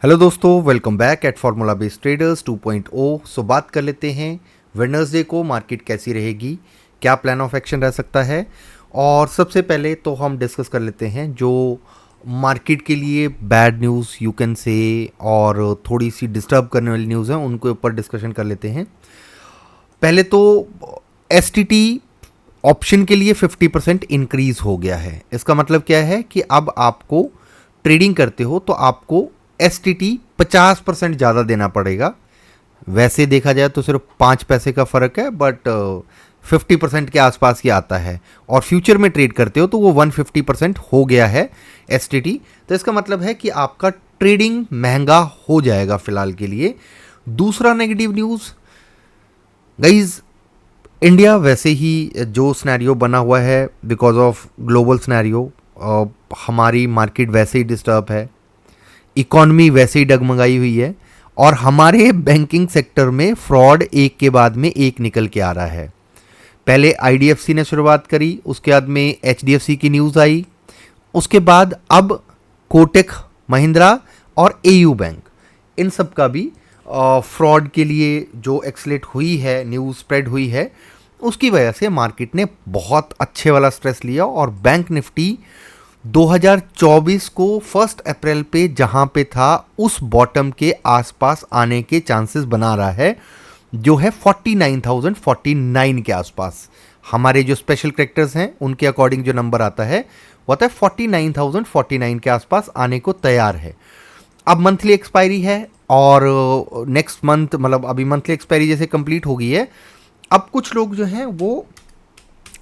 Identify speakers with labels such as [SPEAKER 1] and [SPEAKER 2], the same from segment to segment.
[SPEAKER 1] Hello दोस्तों, welcome back at formula based traders 2.0। सो बात कर लेते हैं वेडनेसडे को मार्केट कैसी रहेगी, क्या प्लान ऑफ एक्शन रह सकता है। और सबसे पहले तो हम डिस्कस कर लेते हैं जो मार्केट के लिए bad news you can say और थोड़ी सी डिस्टर्ब करने वाली न्यूज़ हैं, उनके ऊपर डिस्कशन कर लेते हैं। पहले तो एसटीटी ऑप्शन के लिए 50% इंक्रीज हो गया है। इसका मतलब क्या है कि अब आपको ट्रेडिंग करते हो तो आपको एसटीटी 50% ज़्यादा देना पड़ेगा। वैसे देखा जाए तो सिर्फ 5 पैसे का फ़र्क है, बट 50% के आसपास ही आता है। और फ्यूचर में ट्रेड करते हो तो वो 150% हो गया है एसटीटी। तो इसका मतलब है कि आपका ट्रेडिंग महंगा हो जाएगा फिलहाल के लिए। दूसरा नेगेटिव न्यूज़ गाइज, इंडिया वैसे ही जो सिनेरियो बना हुआ है बिकॉज ऑफ ग्लोबल सिनेरियो, हमारी मार्केट वैसे ही डिस्टर्ब है, इकॉनमी वैसे ही डगमगाई हुई है और हमारे बैंकिंग सेक्टर में फ्रॉड एक के बाद में एक निकल के आ रहा है। पहले आईडीएफसी ने शुरुआत करी, उसके बाद में एचडीएफसी की न्यूज़ आई, उसके बाद अब कोटक महिंद्रा और एयू बैंक, इन सब का भी फ्रॉड के लिए जो एक्सलेट हुई है, न्यूज़ स्प्रेड हुई है, उसकी वजह से मार्केट ने बहुत अच्छे वाला स्ट्रेस लिया और बैंक निफ्टी 2024 को 1 अप्रैल पे जहां पे था उस बॉटम के आसपास आने के चांसेस बना रहा है, जो है 49,049 के आसपास। हमारे जो स्पेशल करेक्टर्स हैं उनके अकॉर्डिंग जो नंबर आता है वो आता है 49,049 के आसपास आने को तैयार है। अब मंथली एक्सपायरी है और नेक्स्ट मंथ, मतलब अभी मंथली एक्सपायरी जैसे कंप्लीट हो गई है, अब कुछ लोग जो हैं वो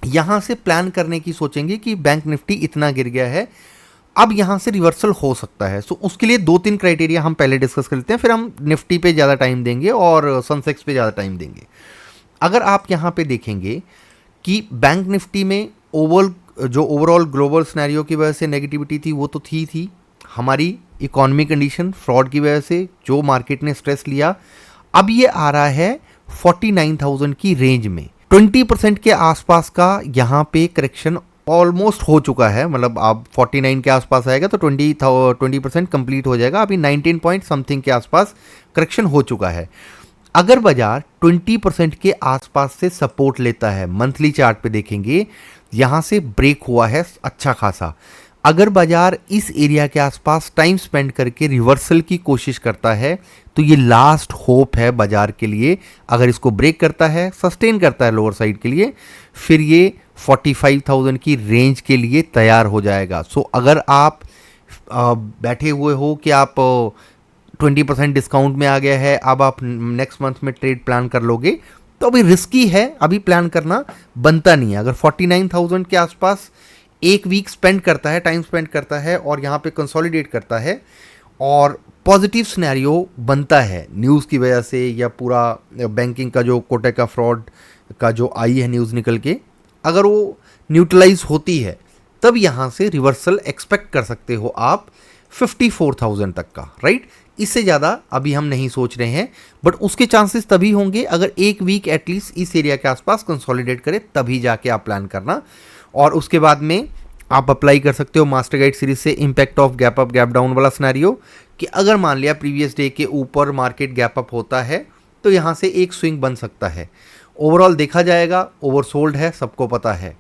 [SPEAKER 1] यहाँ से प्लान करने की सोचेंगे कि बैंक निफ्टी इतना गिर गया है, अब यहाँ से रिवर्सल हो सकता है। सो उसके लिए 2-3 क्राइटेरिया हम पहले डिस्कस कर लेते हैं, फिर हम निफ्टी पे ज़्यादा टाइम देंगे और सेंसेक्स पे ज़्यादा टाइम देंगे। अगर आप यहाँ पे देखेंगे कि बैंक निफ्टी में ओवरऑल ग्लोबल सिनेरियो की वजह से नेगेटिविटी थी, वो तो थी हमारी इकोनॉमी कंडीशन फ्रॉड की वजह से जो मार्केट ने स्ट्रेस लिया, अब ये आ रहा है 49,000 की रेंज में। 20% के आसपास का यहाँ पे करेक्शन ऑलमोस्ट हो चुका है, मतलब आप 49 के आसपास आएगा तो 20% कंप्लीट हो जाएगा। अभी 19 पॉइंट समथिंग के आसपास करेक्शन हो चुका है। अगर बाजार 20% के आसपास से सपोर्ट लेता है, मंथली चार्ट पे देखेंगे यहाँ से ब्रेक हुआ है अच्छा खासा। अगर बाजार इस एरिया के आसपास टाइम स्पेंड करके रिवर्सल की कोशिश करता है तो ये लास्ट होप है बाजार के लिए। अगर इसको ब्रेक करता है, सस्टेन करता है लोअर साइड के लिए, फिर ये 45,000 की रेंज के लिए तैयार हो जाएगा। सो अगर आप बैठे हुए हो कि आप 20% डिस्काउंट में आ गया है, अब आप नेक्स्ट मंथ में ट्रेड प्लान कर लोगे, तो अभी रिस्की है, अभी प्लान करना बनता नहीं है। अगर 49,000 के आसपास एक वीक स्पेंड करता है, टाइम स्पेंड करता है और यहाँ पे कंसोलिडेट करता है और पॉजिटिव सिनेरियो बनता है न्यूज़ की वजह से, या पूरा बैंकिंग का जो कोटक का फ्रॉड का जो आई है न्यूज़ निकल के, अगर वो न्यूट्रलाइज होती है तब यहाँ से रिवर्सल एक्सपेक्ट कर सकते हो आप 54,000 तक का, राइट। इससे ज़्यादा अभी हम नहीं सोच रहे हैं, बट उसके चांसेस तभी होंगे अगर एक वीक एटलीस्ट इस एरिया के आसपास कंसोलिडेट करे, तभी जाके आप प्लान करना। और उसके बाद में आप अप्लाई कर सकते हो मास्टर गाइड सीरीज से impact of gap up gap down वाला सिनेरियो, कि अगर मान लिया प्रीवियस डे के ऊपर मार्केट गैप अप होता है तो यहाँ से एक स्विंग बन सकता है। ओवरऑल देखा जाएगा ओवरसोल्ड है, सबको पता है,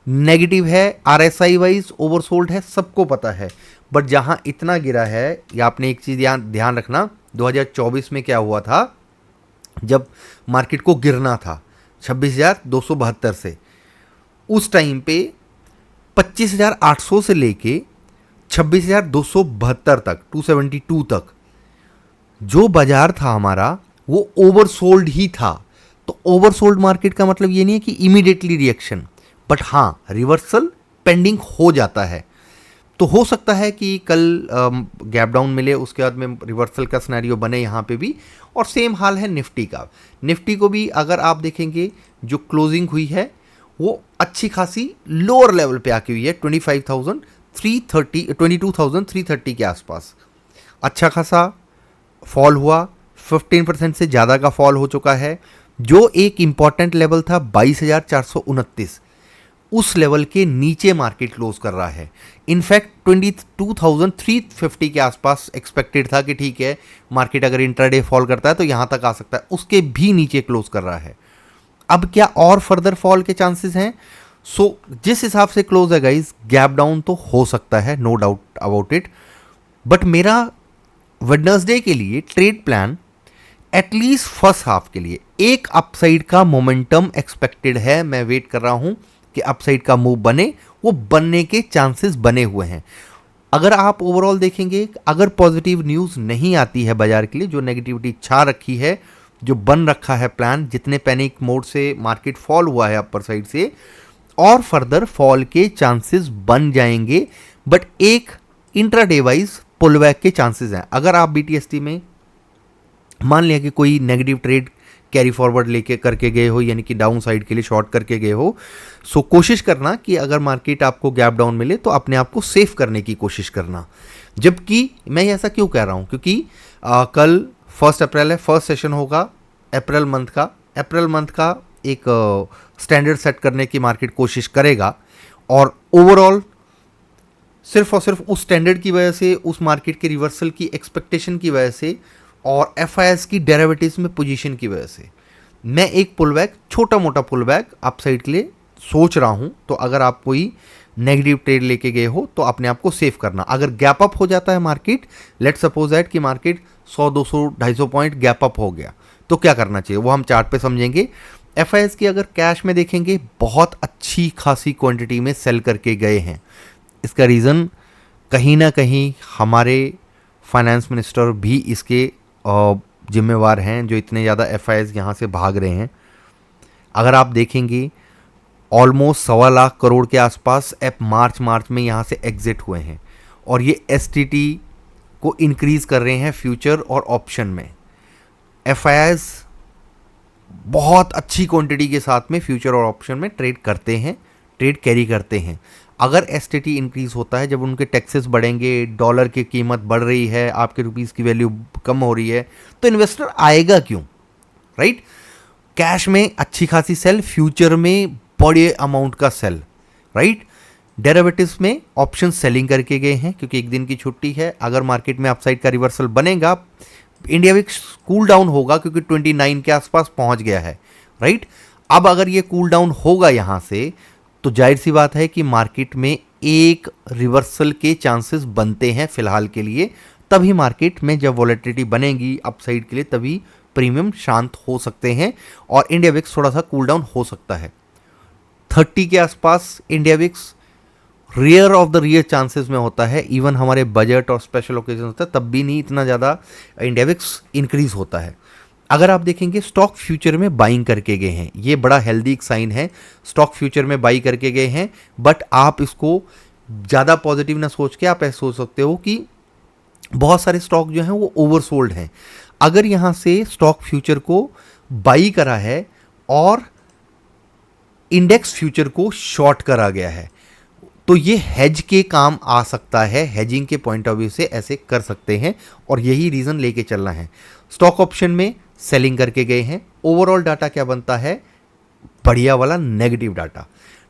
[SPEAKER 1] नेगेटिव है, आरएसआई वाइज ओवरसोल्ड है, सबको पता है। बट जहाँ इतना गिरा है, या आपने एक चीज़ ध्यान रखना, 2024 में क्या हुआ था जब मार्केट को गिरना था 26,272 से, उस टाइम पे 25,800 से लेके 26,272 तक, 272 तक जो बाजार था हमारा वो ओवरसोल्ड ही था। तो ओवरसोल्ड मार्केट का मतलब ये नहीं है कि इमीडिएटली रिएक्शन, बट हाँ रिवर्सल पेंडिंग हो जाता है। तो हो सकता है कि कल गैप डाउन मिले, उसके बाद में रिवर्सल का सिनेरियो बने यहाँ पे भी। और सेम हाल है निफ्टी का। निफ्टी को भी अगर आप देखेंगे जो क्लोजिंग हुई है वो अच्छी खासी लोअर लेवल पे आकी हुई है, 22,330 के आसपास अच्छा खासा फॉल हुआ, 15% से ज़्यादा का फॉल हो चुका है। जो एक इम्पॉर्टेंट लेवल था 22,429, उस लेवल के नीचे मार्केट क्लोज कर रहा है। इनफैक्ट 22,350 के आसपास एक्सपेक्टेड था कि ठीक है मार्केट अगर इंट्राडे फॉल करता है तो यहाँ तक आ सकता है, उसके भी नीचे क्लोज कर रहा है। अब क्या और फर्दर फॉल के चांसेस हैं? जिस हिसाब से क्लोज है गाइस, गैप डाउन तो हो सकता है, no doubt about it. But मेरा वेडनेसडे के लिए trade plan at least first half के लिए एक अपसाइड का मोमेंटम एक्सपेक्टेड है। मैं वेट कर रहा हूं कि अपसाइड का मूव बने, वो बनने के चांसेस बने हुए हैं। अगर आप ओवरऑल देखेंगे, अगर पॉजिटिव न्यूज़ नहीं आती है बाजार के लिए, जो नेगेटिविटी छा रखी है, जो बन रखा है प्लान, जितने पैनिक मोड से मार्केट फॉल हुआ है अपर साइड से, और फर्दर फॉल के चांसेस बन जाएंगे। बट एक इंट्राडे वाइज पुलबैक के चांसेस हैं। अगर आप बीटीएसटी में मान लिया कि कोई नेगेटिव ट्रेड कैरी फॉरवर्ड लेके करके गए हो, यानी कि डाउन साइड के लिए शॉर्ट करके गए हो, सो कोशिश करना कि अगर मार्केट आपको गैप डाउन मिले तो अपने आप को सेफ करने की कोशिश करना। जबकि मैं ऐसा क्यों कह रहा हूं, क्योंकि कल 1 अप्रैल है, फर्स्ट सेशन होगा अप्रैल मंथ का एक स्टैंडर्ड सेट करने की मार्केट कोशिश करेगा। और ओवरऑल सिर्फ और सिर्फ उस स्टैंडर्ड की वजह से, उस मार्केट के रिवर्सल की एक्सपेक्टेशन की वजह से और एफआईएस की डेरिवेटिव्स में पोजीशन की वजह से मैं एक पुलबैक, छोटा मोटा पुलबैक अपसाइड के लिए सोच रहा हूं। तो अगर आप कोई नेगेटिव ट्रेड लेके गए हो तो अपने आप को सेफ करना। अगर गैप अप हो जाता है मार्केट, लेट सपोज दैट कि मार्केट 100, 200, 250 पॉइंट गैप अप हो गया, तो क्या करना चाहिए वो हम चार्ट पे समझेंगे। एफआईएस की अगर कैश में देखेंगे, बहुत अच्छी खासी क्वांटिटी में सेल करके गए हैं। इसका रीज़न कहीं ना कहीं हमारे फाइनेंस मिनिस्टर भी इसके जिम्मेवार हैं, जो इतने ज़्यादा एफआईएस यहाँ से भाग रहे हैं। अगर आप देखेंगे ऑलमोस्ट 1.25 लाख करोड़ के आसपास मार्च में यहाँ से एग्जिट हुए हैं, और ये एसटीटी को इंक्रीज कर रहे हैं फ्यूचर और ऑप्शन में। एफआईएस बहुत अच्छी क्वांटिटी के साथ में फ्यूचर और ऑप्शन में ट्रेड करते हैं, ट्रेड कैरी करते हैं। अगर एसटीटी इंक्रीज होता है, जब उनके टैक्सेस बढ़ेंगे, डॉलर की कीमत बढ़ रही है, आपके रुपीस की वैल्यू कम हो रही है, तो इन्वेस्टर आएगा क्यों, राइट? कैश में अच्छी खासी सेल, फ्यूचर में बड़े अमाउंट का सेल, राइट? डेरिवेटिव्स में ऑप्शन सेलिंग करके गए हैं क्योंकि एक दिन की छुट्टी है। अगर मार्केट में अपसाइड का रिवर्सल बनेगा, इंडिया विक्स कूल डाउन होगा क्योंकि 29 के आसपास पहुंच गया है, राइट? अब अगर ये कूल डाउन होगा यहां से, तो जाहिर सी बात है कि मार्केट में एक रिवर्सल के चांसेस बनते हैं फिलहाल के लिए। तभी मार्केट में जब वॉलेटिलिटी बनेगी अपसाइड के लिए, तभी प्रीमियम शांत हो सकते हैं और इंडिया विक्स थोड़ा सा कूल डाउन हो सकता है। 30 के आसपास India weeks rare of the rare chances में होता है। इवन हमारे बजट और स्पेशल ओकेजन होता है तब भी नहीं इतना ज़्यादा इंडिया विक्स इंक्रीज होता है। अगर आप देखेंगे स्टॉक फ्यूचर में बाइंग करके गए हैं, ये बड़ा हेल्दी एक साइन है। स्टॉक फ्यूचर में बाई करके गए हैं, बट आप इसको ज़्यादा पॉजिटिव ना सोच के आप ऐसा सोच सकते हो कि बहुत सारे स्टॉक जो हैं वो ओवरसोल्ड हैं। अगर यहाँ से स्टॉक फ्यूचर को बाई करा है और इंडेक्स फ्यूचर को शॉर्ट करा गया है, तो ये हेज के काम आ सकता है। हेजिंग के पॉइंट ऑफ व्यू से ऐसे कर सकते हैं और यही रीज़न लेके चलना है। स्टॉक ऑप्शन में सेलिंग करके गए हैं। ओवरऑल डाटा क्या बनता है? बढ़िया वाला नेगेटिव डाटा।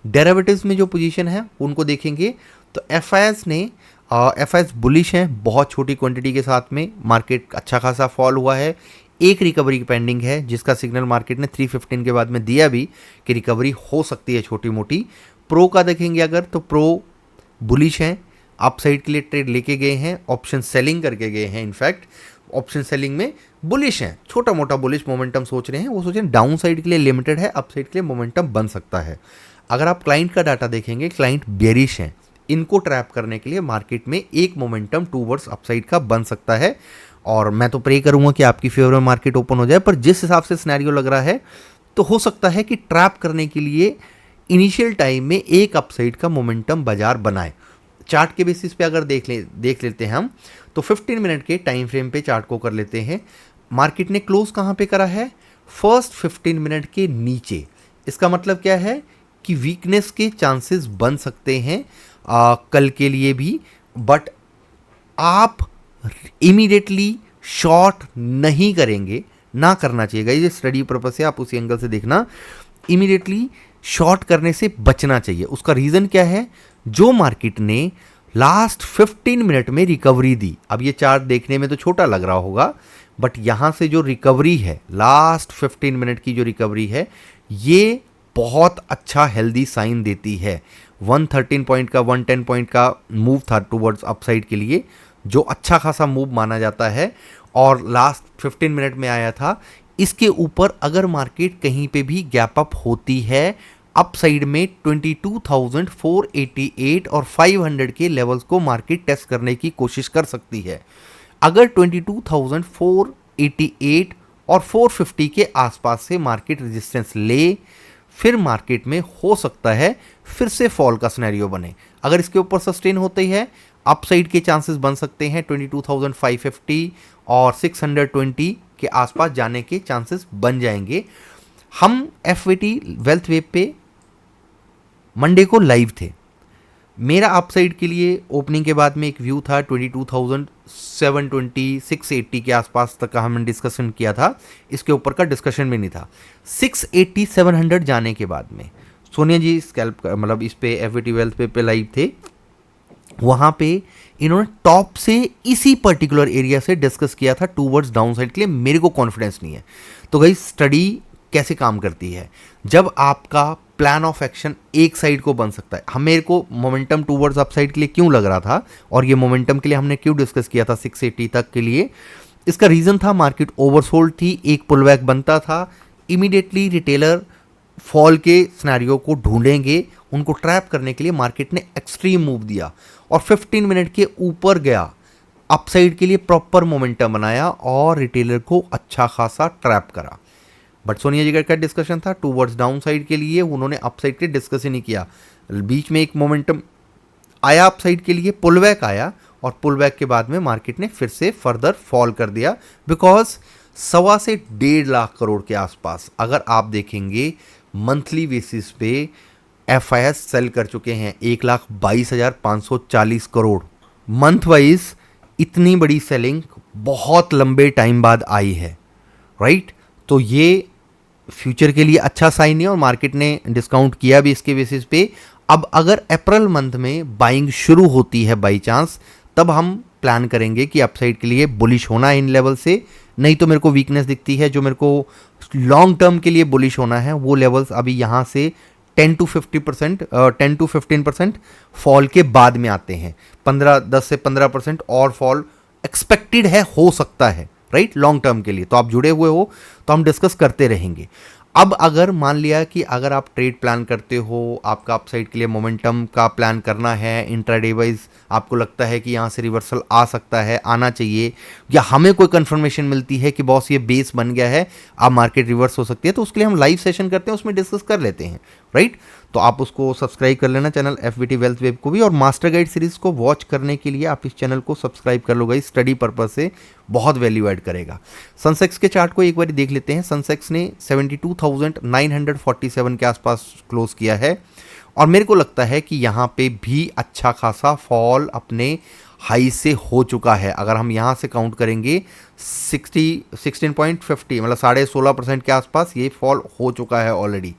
[SPEAKER 1] डेरिवेटिव्स में जो पोजीशन है उनको देखेंगे तो एफआईएस बुलिश है, बहुत छोटी क्वांटिटी के साथ में मार्केट अच्छा खासा फॉल हुआ है। एक रिकवरी पेंडिंग है जिसका सिग्नल मार्केट ने 315 के बाद में दिया भी कि रिकवरी हो सकती है छोटी मोटी। प्रो का देखेंगे अगर, तो प्रो बुलिश हैं, अपसाइड के लिए ट्रेड लेके गए हैं, ऑप्शन सेलिंग करके गए हैं। इनफैक्ट ऑप्शन सेलिंग में बुलिश हैं, छोटा मोटा बुलिश मोमेंटम सोच रहे हैं। वो सोच रहे हैं डाउन साइड के लिए लिमिटेड है, अपसाइड के लिए मोमेंटम बन सकता है। अगर आप क्लाइंट का डाटा देखेंगे, क्लाइंट बेरिश हैं, इनको ट्रैप करने के लिए मार्केट में एक मोमेंटम टूवर्ड्स अपसाइड का बन सकता है। और मैं तो प्रे करूंगा कि आपकी फेवर में मार्केट ओपन हो जाए, पर जिस हिसाब से सिनेरियो लग रहा है तो हो सकता है कि ट्रैप करने के लिए इनिशियल टाइम में एक अपसाइड का मोमेंटम बाजार बनाए। चार्ट के बेसिस पे अगर देख लेते हैं हम, तो 15 मिनट के टाइम फ्रेम पे चार्ट को कर लेते हैं। मार्केट ने क्लोज कहाँ पे करा है? फर्स्ट 15 मिनट के नीचे। इसका मतलब क्या है कि वीकनेस के चांसेस बन सकते हैं कल के लिए भी, बट आप इमीडिएटली शॉर्ट नहीं करेंगे, ना करना चाहिए। ये स्टडी पर्पस से आप उसी एंगल से देखना। इमीडिएटली शॉर्ट करने से बचना चाहिए। उसका रीज़न क्या है? जो मार्केट ने लास्ट 15 मिनट में रिकवरी दी, अब ये चार्ट देखने में तो छोटा लग रहा होगा, बट यहाँ से जो रिकवरी है, लास्ट 15 मिनट की जो रिकवरी है, ये बहुत अच्छा हेल्दी साइन देती है। 113 पॉइंट का 110 पॉइंट का मूव था टुवर्ड्स अपसाइड के लिए, जो अच्छा खासा मूव माना जाता है और लास्ट 15 मिनट में आया था। इसके ऊपर अगर मार्केट कहीं पे भी गैप अप होती है अपसाइड में 22,488 और 500 के लेवल्स को मार्केट टेस्ट करने की कोशिश कर सकती है। अगर 22,488 और 450 के आसपास से मार्केट रेजिस्टेंस ले, फिर मार्केट में हो सकता है फिर से फॉल का सिनेरियो बने। अगर इसके ऊपर सस्टेन होते है, अपसाइड के चांसेस बन सकते हैं 22,550 और 620 के आसपास जाने के चांसेस बन जाएंगे। हम FVT वेल्थ वेब पे मंडे को लाइव थे। मेरा अपसाइड के लिए ओपनिंग के बाद में एक व्यू था 22,720 680 के आसपास तक का हमने डिस्कशन किया था। इसके ऊपर का डिस्कशन भी नहीं था। 680 700 जाने के बाद में सोनिया जी स्कैल्प मतलब इस पे FVT वेल्थ पे लाइव थे, वहाँ पे इन्होंने टॉप से इसी पर्टिकुलर एरिया से डिस्कस किया था टूवर्ड्स डाउन साइड के लिए। मेरे को कॉन्फिडेंस नहीं है। तो गाइस, स्टडी कैसे काम करती है? जब आपका प्लान ऑफ एक्शन एक साइड को बन सकता है। हम मेरे को मोमेंटम टूवर्ड्स अपसाइड के लिए क्यों लग रहा था और ये मोमेंटम के लिए हमने क्यों डिस्कस किया था 680 तक के लिए? इसका रीज़न था मार्केट ओवरसोल्ड थी, एक पुलबैक बनता था, इमीडिएटली रिटेलर फॉल के सिनेरियो को ढूंढेंगे। उनको ट्रैप करने के लिए मार्केट ने एक्सट्रीम मूव दिया और 15 मिनट के ऊपर गया, अपसाइड के लिए प्रॉपर मोमेंटम बनाया और रिटेलर को अच्छा खासा ट्रैप करा। बट सोनिया जी का डिस्कशन था टूवर्ड्स डाउन साइड के लिए, उन्होंने अपसाइड के डिस्कस ही नहीं किया। बीच में एक मोमेंटम आया अपसाइड के लिए, पुलबैक आया और पुलबैक के बाद में मार्केट ने फिर से फर्दर फॉल कर दिया। बिकॉज 1.25 से 1.5 लाख करोड़ के आसपास अगर आप देखेंगे मंथली बेसिस पे FIS सेल कर चुके हैं 1,22,540 करोड़ मंथ वाइज। इतनी बड़ी सेलिंग बहुत लंबे टाइम बाद आई है, राइट? तो ये फ्यूचर के लिए अच्छा साइन है और मार्केट ने डिस्काउंट किया भी इसके बेसिस पे। अब अगर अप्रैल मंथ में बाइंग शुरू होती है बाई चांस, तब हम प्लान करेंगे कि अपसाइड के लिए बुलिश होना है इन लेवल से। नहीं तो मेरे को वीकनेस दिखती है। जो मेरे को लॉन्ग टर्म के लिए बुलिश होना है वो लेवल्स अभी यहाँ से 10 to 15% फॉल के बाद में आते हैं। 10 से 15% और फॉल एक्सपेक्टेड है, हो सकता है, राइट, लॉन्ग टर्म के लिए। तो आप जुड़े हुए हो तो हम डिस्कस करते रहेंगे। अब अगर मान लिया कि अगर आप ट्रेड प्लान करते हो, आपका अपसाइड के लिए मोमेंटम का प्लान करना है, इंट्राडे वाइज आपको लगता है कि यहाँ से रिवर्सल आ सकता है, आना चाहिए, या हमें कोई कंफर्मेशन मिलती है कि बॉस ये बेस बन गया है, अब मार्केट रिवर्स हो सकती है, तो उसके लिए हम लाइव सेशन करते हैं, उसमें डिस्कस कर लेते हैं, राइट? तो आप उसको सब्सक्राइब कर लेना चैनल FVT वेल्थ वेब को भी, और मास्टर गाइड सीरीज को वॉच करने के लिए आप इस चैनल को सब्सक्राइब कर लो गाइस। स्टडी पर्पज से बहुत वैल्यू ऐड करेगा। सनसेक्स के चार्ट को एक बार देख लेते हैं। सनसेक्स ने 72,947 के आसपास क्लोज किया है और मेरे को लगता है कि यहाँ पे भी अच्छा खासा फॉल अपने हाई से हो चुका है। अगर हम यहाँ से काउंट करेंगे 16.50 मतलब 16.5% के आसपास ये फॉल हो चुका है ऑलरेडी।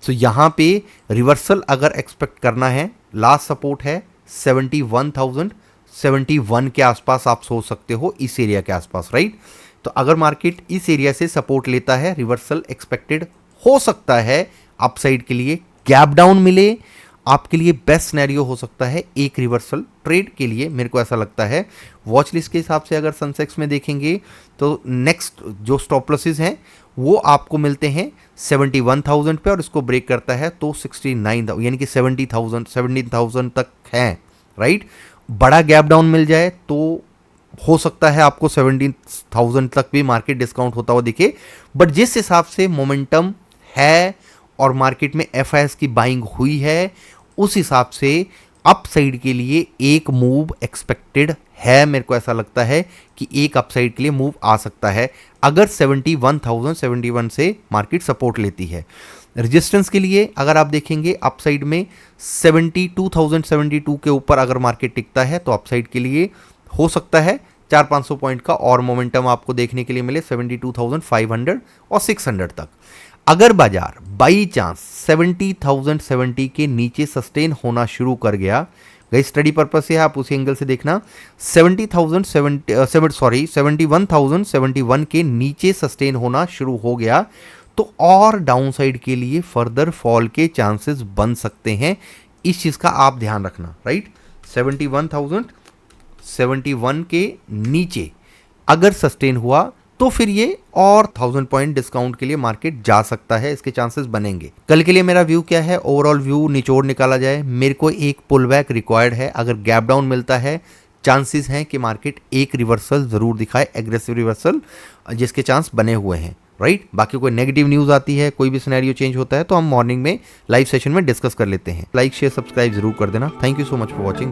[SPEAKER 1] तो यहाँ पे रिवर्सल अगर एक्सपेक्ट करना है, लास्ट सपोर्ट है 71,071 के आसपास आप सोच सकते हो, इस एरिया के आसपास, राइट? तो अगर मार्केट इस एरिया से सपोर्ट लेता है, रिवर्सल एक्सपेक्टेड हो सकता है, अपसाइड के लिए गैप डाउन मिले, आपके लिए बेस्ट सिनेरियो हो सकता है एक रिवर्सल ट्रेड के लिए, मेरे को ऐसा लगता है। वॉच लिस्ट के हिसाब से अगर सनसेक्स में देखेंगे तो नेक्स्ट जो स्टॉप लॉसेस हैं वो आपको मिलते हैं 71,000 पे, और इसको ब्रेक करता है तो 69,000 यानी कि 17,000 तक है, राइट? बड़ा गैप डाउन मिल जाए तो हो सकता है आपको 17,000 तक भी मार्केट डिस्काउंट होता हुआ दिखे। बट जिस हिसाब से मोमेंटम है और मार्केट में FIS की बाइंग हुई है, उस हिसाब से अपसाइड के लिए एक मूव एक्सपेक्टेड है। मेरे को ऐसा लगता है कि एक अपसाइड के लिए मूव आ सकता है अगर 71,071 से मार्केट सपोर्ट लेती है। रेजिस्टेंस के लिए अगर आप देखेंगे अपसाइड में 72,072 के ऊपर अगर मार्केट टिकता है तो अपसाइड के लिए हो सकता है 400-500 पॉइंट का और मोमेंटम आपको देखने के लिए मिले 72,500 और 600 तक। अगर बाजार बाई चांस 70,070 के नीचे सस्टेन होना शुरू कर गया, गई स्टडी पर्पस से आप उसी एंगल से देखना, 71,071 के नीचे सस्टेन होना शुरू हो गया तो और डाउनसाइड के लिए फर्दर फॉल के चांसेस बन सकते हैं। इस चीज का आप ध्यान रखना, राइट। 71,071 के नीचे अगर सस्टेन हुआ तो फिर ये और 1000 पॉइंट डिस्काउंट के लिए मार्केट जा सकता है, इसके चांसेस बनेंगे। कल के लिए मेरा व्यू क्या है, ओवरऑल व्यू निचोड़ निकाला जाए, मेरे को एक पुल बैक रिक्वायर्ड है। अगर गैप डाउन मिलता है, चांसेस हैं कि मार्केट एक रिवर्सल जरूर दिखाए, एग्रेसिव रिवर्सल, जिसके चांस बने हुए हैं, राइट। बाकी कोई नेगेटिव न्यूज आती है, कोई भी सिनेरियो चेंज होता है तो हम मॉर्निंग में लाइव सेशन में डिस्कस कर लेते हैं। लाइक शेयर सब्सक्राइब जरूर कर देना। Thank you so much for watching.